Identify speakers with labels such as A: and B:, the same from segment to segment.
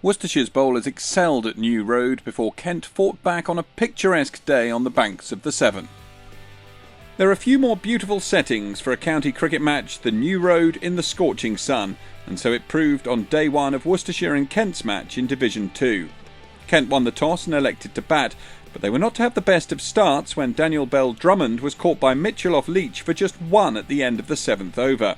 A: Worcestershire's bowlers excelled at New Road before Kent fought back on a picturesque day on the banks of the Severn. There are few more beautiful settings for a county cricket match than New Road in the scorching sun, and so it proved on day one of Worcestershire and Kent's match in Division 2. Kent won the toss and elected to bat, but they were not to have the best of starts when Daniel Bell Drummond was caught by Mitchell off Leach for just one at the end of the 7th over.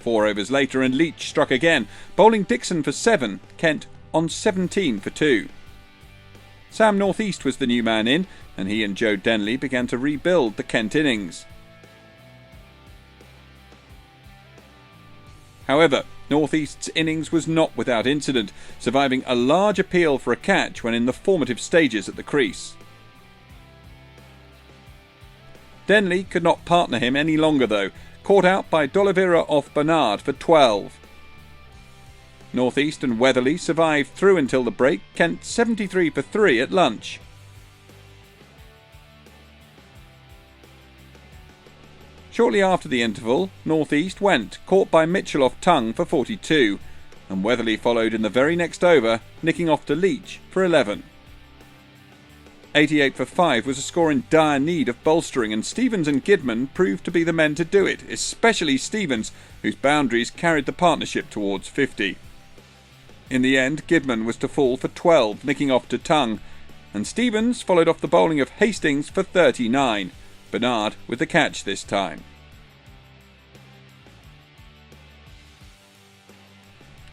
A: 4 overs later and Leach struck again, bowling Dixon for 7, Kent on 17 for 2. Sam North East was the new man in, and he and Joe Denley began to rebuild the Kent innings. However, North East's innings was not without incident, surviving a large appeal for a catch when in the formative stages at the crease. Denley could not partner him any longer though, caught out by D'Oliveira off Bernard for 12. North East and Weatherly survived through until the break, Kent 73 for 3 at lunch. Shortly after the interval, North East went, caught by Mitchell off tongue for 42, and Weatherly followed in the very next over, nicking off to Leach for 11. 88 for 5 was a score in dire need of bolstering, and Stevens and Gidman proved to be the men to do it, especially Stevens, whose boundaries carried the partnership towards 50. In the end, Gidman was to fall for 12, nicking off to tongue, and Stevens followed off the bowling of Hastings for 39, Bernard with the catch this time.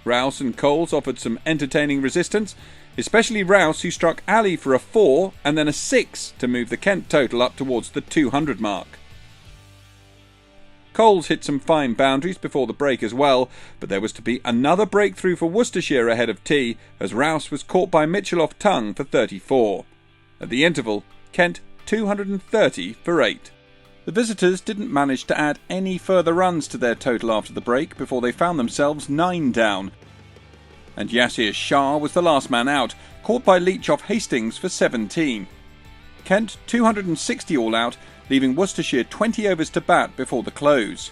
A: Rouse and Coles offered some entertaining resistance, especially Rouse, who struck Ali for a 4 and then a 6 to move the Kent total up towards the 200 mark. Coles hit some fine boundaries before the break as well, but there was to be another breakthrough for Worcestershire ahead of tea as Rouse was caught by Mitchell off tongue for 34. At the interval, Kent 230 for 8. The visitors didn't manage to add any further runs to their total after the break before they found themselves 9 down. And Yasir Shah was the last man out, caught by Leach off Hastings for 17. Kent 260 all out, leaving Worcestershire 20 overs to bat before the close.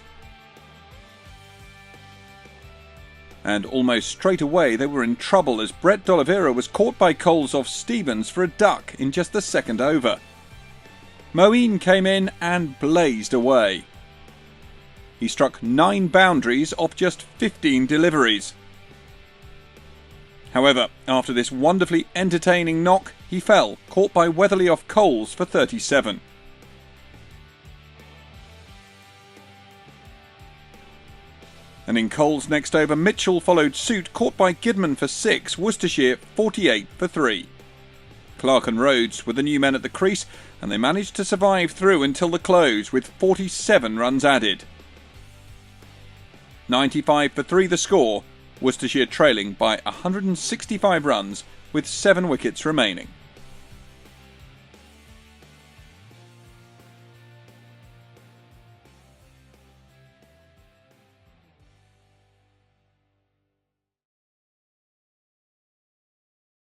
A: And almost straight away they were in trouble as Brett D'Oliveira was caught by Coles off Stevens for a duck in just the 2nd over. Moeen came in and blazed away. He struck 9 boundaries off just 15 deliveries. However, after this wonderfully entertaining knock, he fell, caught by Weatherly off Coles for 37. And in Coles' next over, Mitchell followed suit, caught by Gidman for 6, Worcestershire 48 for 3. Clark and Rhodes were the new men at the crease, and they managed to survive through until the close with 47 runs added. 95 for 3 the score, Worcestershire trailing by 165 runs with 7 wickets remaining.